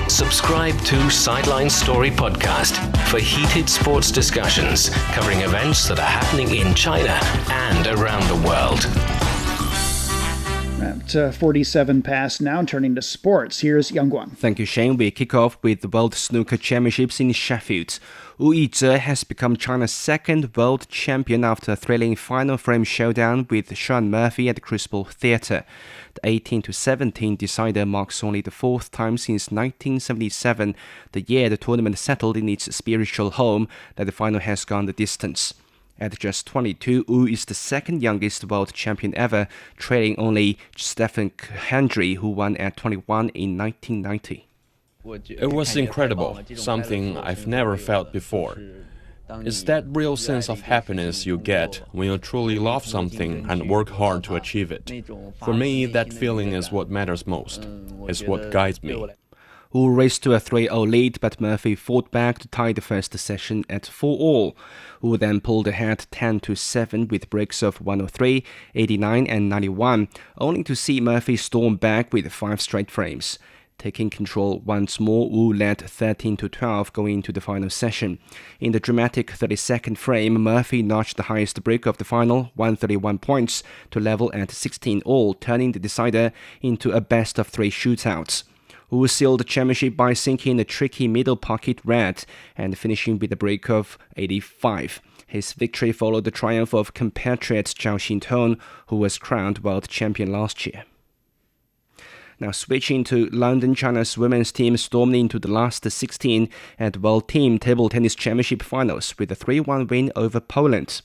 Subscribe to Sideline Story Podcast for heated sports discussions covering events that are happening in China and around the world. At 47 past now, turning to sports. Here's Yang Guan. Thank you, Shane. We kick off with the World Snooker Championships in Sheffield. Yize has become China's second world champion after a thrilling final frame showdown with Sean Murphy at the Crucible Theatre. The 18-17 decider marks only the fourth time since 1977, the year the tournament settled in its spiritual home, that the final has gone the distance. At just 22, Wu is the second youngest world champion ever, trailing only Stephen Hendry, who won at 21 in 1990. It was incredible, something I've never felt before. It's that real sense of happiness you get when you truly love something and work hard to achieve it. For me, that feeling is what matters most. It's what guides me. Wu raced to a 3-0 lead, but Murphy fought back to tie the first session at 4-all. Wu then pulled ahead 10-7 with breaks of 103, 89 and 91, only to see Murphy storm back with 5 straight frames. Taking control once more, Wu led 13-12 going into the final session. In the dramatic 32nd frame, Murphy notched the highest break of the final, 131 points, to level at 16-all, turning the decider into a best-of-3 shootout. Wu sealed the championship by sinking a tricky middle pocket red and finishing with a break of 85. His victory followed the triumph of compatriot Zhao Xintong, who was crowned world champion last year. Now switching to London, China's women's team stormed into the last 16 at World Team Table Tennis Championship finals with a 3-1 win over Poland.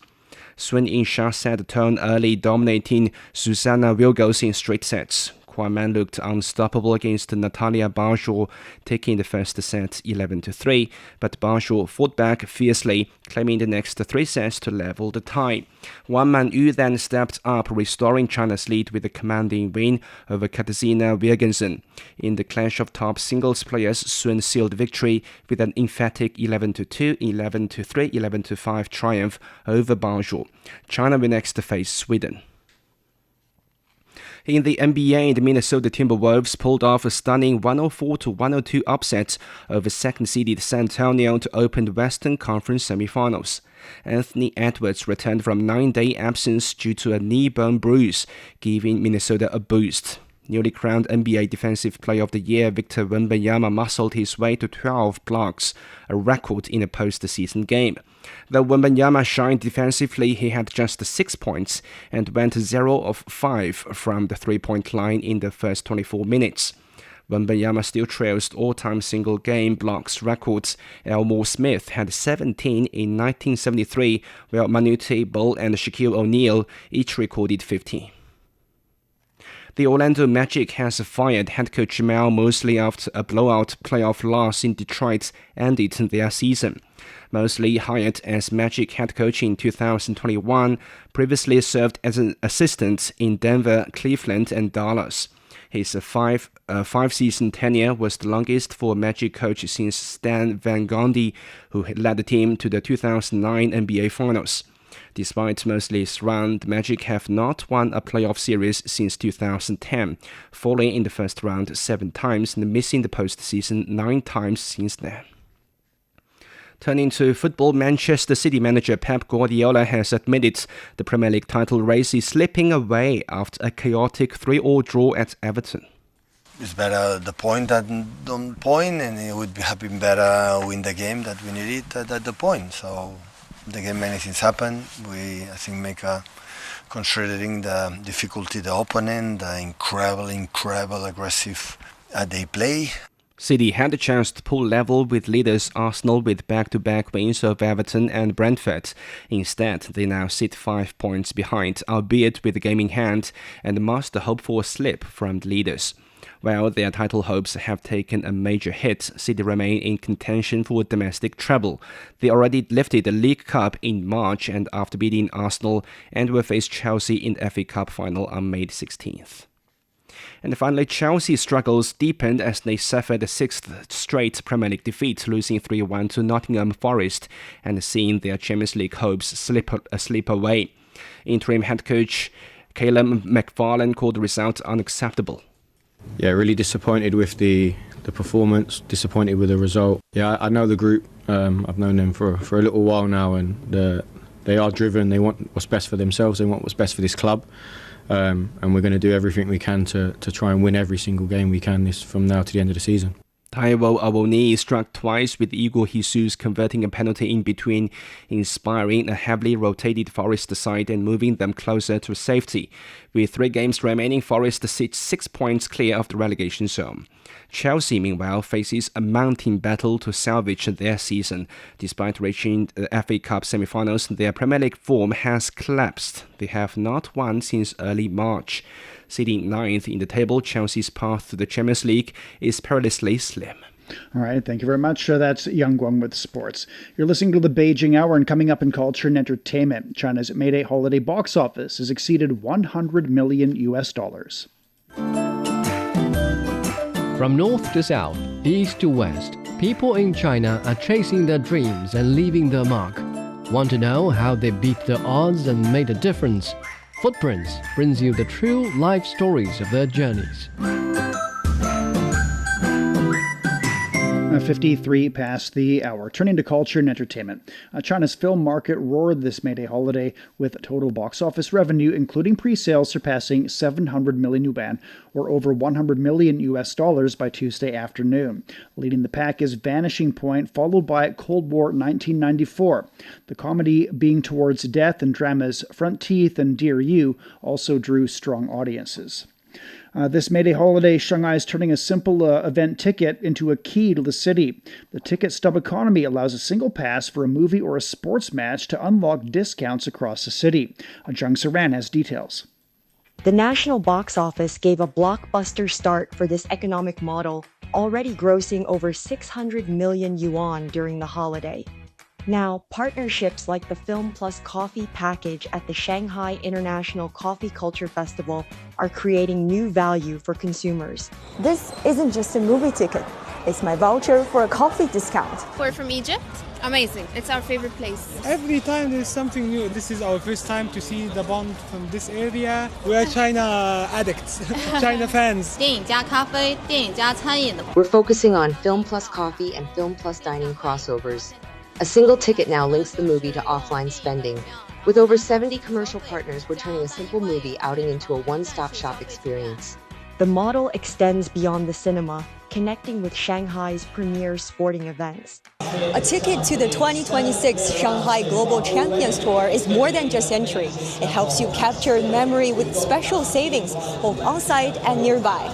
Sun Yinsha set the tone early, dominating Susanna Wilgos in straight sets. Kuan Man looked unstoppable against Natalia Barjor, taking the first set 11-3, but Barjor fought back fiercely, claiming the next 3 sets to level the tie. Wang Man-yu then stepped up, restoring China's lead with a commanding win over Katarzyna Wiegensen. In the clash of top singles players, Sun sealed victory with an emphatic 11-2, 11-3, 11-5 triumph over Barjor. China will next face Sweden. In the NBA, the Minnesota Timberwolves pulled off a stunning 104-102 upset over second-seeded San Antonio to open the Western Conference semifinals. Anthony Edwards returned from 9-day absence due to a knee bone bruise, giving Minnesota a boost. Newly crowned NBA Defensive Player of the Year Victor Wembanyama muscled his way to 12 blocks, a record in a postseason game. Though Wembanyama shined defensively, he had just 6 points and went 0 of 5 from the three-point line in the first 24 minutes. Wembanyama still trails all-time single-game blocks records. Elmore Smith had 17 in 1973, while Manute Bol and Shaquille O'Neal each recorded 15. The Orlando Magic has fired head coach Jamal Mosley after a blowout playoff loss in Detroit ended their season. Mosley, hired as Magic head coach in 2021, previously served as an assistant in Denver, Cleveland, and Dallas. His five-season tenure was the longest for a Magic coach since Stan Van Gundy, who had led the team to the 2009 NBA Finals. Despite Mosley's run, the Magic have not won a playoff series since 2010, falling in the first round 7 times and missing the postseason 9 times since then. Turning to football, Manchester City manager Pep Guardiola has admitted the Premier League title race is slipping away after a chaotic 3-3 draw at Everton. It's better the point than the point, and it would have been better win the game that we needed at the point. So the game, many things happen. I think, make considering the difficulty, the opponent, the incredible aggressive they play. City had a chance to pull level with leaders Arsenal with back-to-back wins of Everton and Brentford. Instead, they now sit 5 points behind, albeit with the game in hand, and must hope for a slip from the leaders. While their title hopes have taken a major hit, City remain in contention for domestic treble. They already lifted the League Cup in March and after beating Arsenal, and will face Chelsea in the FA Cup final on May 16th. And finally, Chelsea's struggles deepened as they suffered a 6th straight Premier League defeat, losing 3-1 to Nottingham Forest and seeing their Champions League hopes slip away. Interim head coach Calum McFarlane called the result unacceptable. Yeah, really disappointed with the performance, disappointed with the result. Yeah, I know the group. I've known them for a little while now, and they are driven. They want what's best for themselves. They want what's best for this club. And we're going to do everything we can to try and win every single game we can from now to the end of the season. Taiwo Awoniyi struck twice with Igor Jesus converting a penalty in between, inspiring a heavily rotated Forest side and moving them closer to safety. With 3 games remaining, Forest sits 6 points clear of the relegation zone. Chelsea, meanwhile, faces a mounting battle to salvage their season. Despite reaching the FA Cup semi-finals, their Premier League form has collapsed. They have not won since early March. Sitting 9th in the table, Chelsea's path to the Champions League is perilously slim. All right, thank you very much. That's Yang Guang with sports. You're listening to the Beijing Hour, and coming up in culture and entertainment, China's May Day holiday box office has exceeded $100 million. From north to south, east to west, people in China are chasing their dreams and leaving their mark. Want to know how they beat the odds and made a difference? Footprints brings you the true life stories of their journeys. 53 past the hour. Turning to culture and entertainment. China's film market roared this May Day holiday with total box office revenue, including pre-sales, surpassing 700 million yuan, or over $100 million by Tuesday afternoon. Leading the pack is Vanishing Point, followed by Cold War 1994. The comedy Being Towards Death and dramas Front Teeth and Dear You also drew strong audiences. This May Day holiday, Shanghai is turning a simple event ticket into a key to the city. The ticket stub economy allows a single pass for a movie or a sports match to unlock discounts across the city. Yize Iran has details. The national box office gave a blockbuster start for this economic model, already grossing over 600 million yuan during the holiday. Now, partnerships like the Film Plus Coffee package at the Shanghai International Coffee Culture Festival are creating new value for consumers. This isn't just a movie ticket. It's my voucher for a coffee discount. We're from Egypt. Amazing. It's our favorite place. Every time there's something new. This is our first time to see the Bond from this area. We are China addicts, China fans. 电影加咖啡，电影加餐饮的。 We're focusing on Film Plus Coffee and Film Plus Dining crossovers. A single ticket now links the movie to offline spending. With over 70 commercial partners, we're turning a simple movie outing into a one-stop shop experience. The model extends beyond the cinema, connecting with Shanghai's premier sporting events. A ticket to the 2026 Shanghai Global Champions Tour is more than just entry. It helps you capture memory with special savings, both on-site and nearby.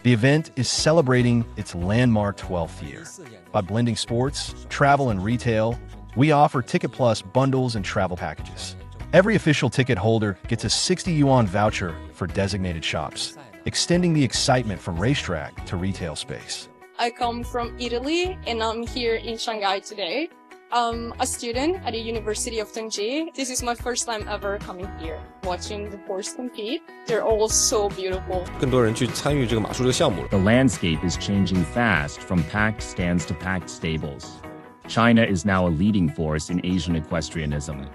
The event is celebrating its landmark 12th year. By blending sports, travel, and retail, we offer Ticket Plus bundles and travel packages. Every official ticket holder gets a 60 yuan voucher for designated shops, extending the excitement from racetrack to retail space. I come from Italy and I'm here in Shanghai today. I'm a student at the University of Tongji. This is my first time ever coming here, watching the horse compete. They're all so beautiful. The landscape is changing fast from packed stands to packed stables. China is now a leading force in Asian equestrianism.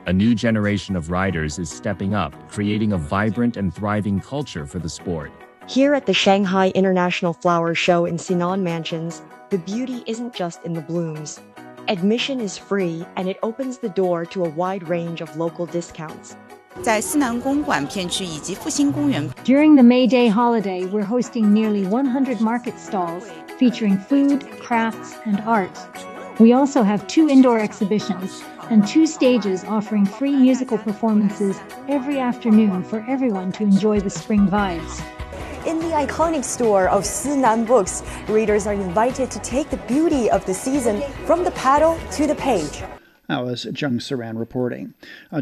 A new generation of riders is stepping up, creating a vibrant and thriving culture for the sport. Here at the Shanghai International Flower Show in Sinan Mansions, the beauty isn't just in the blooms. Admission is free, and it opens the door to a wide range of local discounts. During the May Day holiday, we're hosting nearly 100 market stalls featuring food, crafts, and art. We also have 2 indoor exhibitions and 2 stages offering free musical performances every afternoon for everyone to enjoy the spring vibes. In the iconic store of Sinan Books, readers are invited to take the beauty of the season from the paddle to the page. That was Zheng Saran reporting.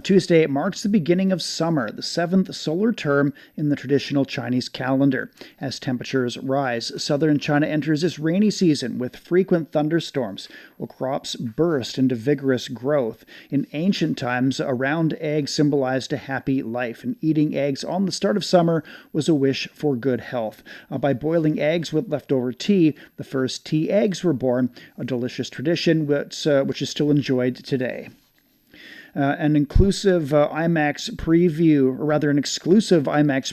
Tuesday marks the beginning of summer, the 7th solar term in the traditional Chinese calendar. As temperatures rise, southern China enters its rainy season with frequent thunderstorms, while crops burst into vigorous growth. In ancient times, a round egg symbolized a happy life, and eating eggs on the start of summer was a wish for good health. By boiling eggs with leftover tea, the first tea eggs were born, a delicious tradition which is still enjoyed today. An exclusive IMAX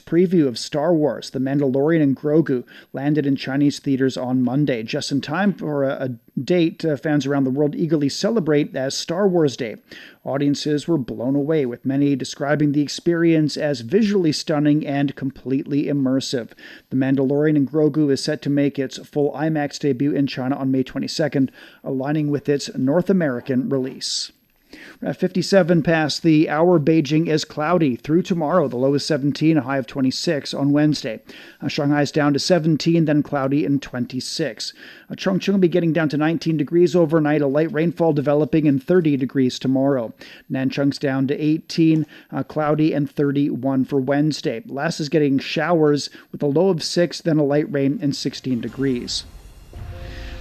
preview of Star Wars, The Mandalorian and Grogu landed in Chinese theaters on Monday, just in time for a date fans around the world eagerly celebrate as Star Wars Day. Audiences were blown away, with many describing the experience as visually stunning and completely immersive. The Mandalorian and Grogu is set to make its full IMAX debut in China on May 22nd, aligning with its North American release. At 57 past the hour, Beijing is cloudy through tomorrow. The low is 17, a high of 26 on Wednesday. Shanghai's down to 17, then cloudy and 26. Chongqing will be getting down to 19 degrees overnight, a light rainfall developing, and 30 degrees tomorrow. Nanchung's down to 18, cloudy, and 31 for Wednesday. Lhasa is getting showers with a low of 6, then a light rain, and 16 degrees.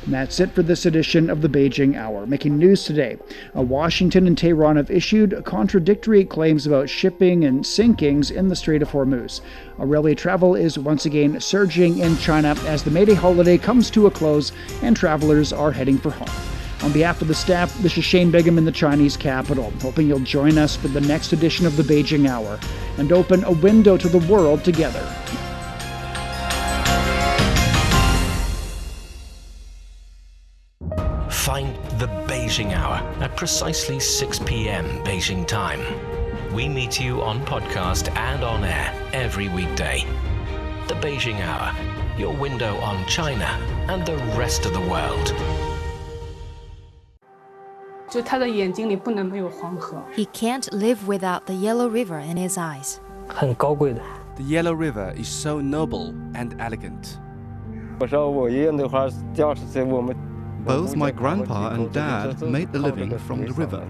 And that's it for this edition of the Beijing Hour. Making news today, Washington and Tehran have issued contradictory claims about shipping and sinkings in the Strait of Hormuz. Railway travel is once again surging in China as the May Day holiday comes to a close and travelers are heading for home. On behalf of the staff, this is Shane Bigham in the Chinese capital, hoping you'll join us for the next edition of the Beijing Hour and open a window to the world together. Find the Beijing Hour at precisely 6 p.m. Beijing time. We meet you on podcast and on air every weekday. The Beijing Hour, your window on China and the rest of the world. He can't live without the Yellow River in his eyes. The Yellow River is so noble and elegant. Both my grandpa and dad made a living from the river.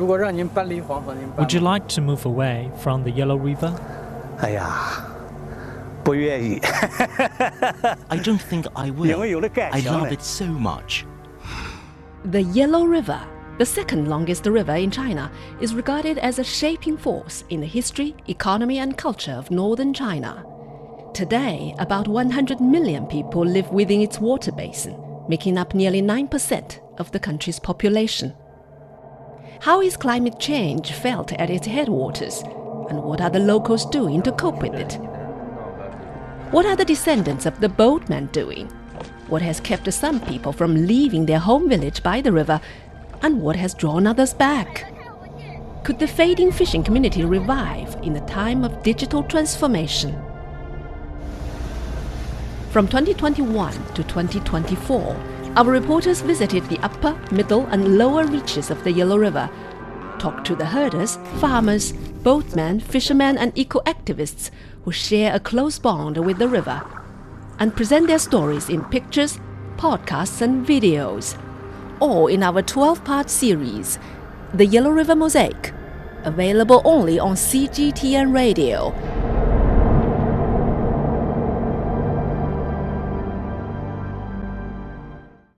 Would you like to move away from the Yellow River? I don't think I will. I love it so much. The Yellow River, the second longest river in China, is regarded as a shaping force in the history, economy, and culture of northern China. Today, about 100 million people live within its water basin, making up nearly 9% of the country's population. How is climate change felt at its headwaters, and what are the locals doing to cope with it? What are the descendants of the boatmen doing? What has kept some people from leaving their home village by the river, and what has drawn others back? Could the fading fishing community revive in the time of digital transformation? From 2021 to 2024, our reporters visited the upper, middle, and lower reaches of the Yellow River, talked to the herders, farmers, boatmen, fishermen, and eco-activists who share a close bond with the river, and present their stories in pictures, podcasts, and videos, all in our 12-part series, The Yellow River Mosaic, available only on CGTN Radio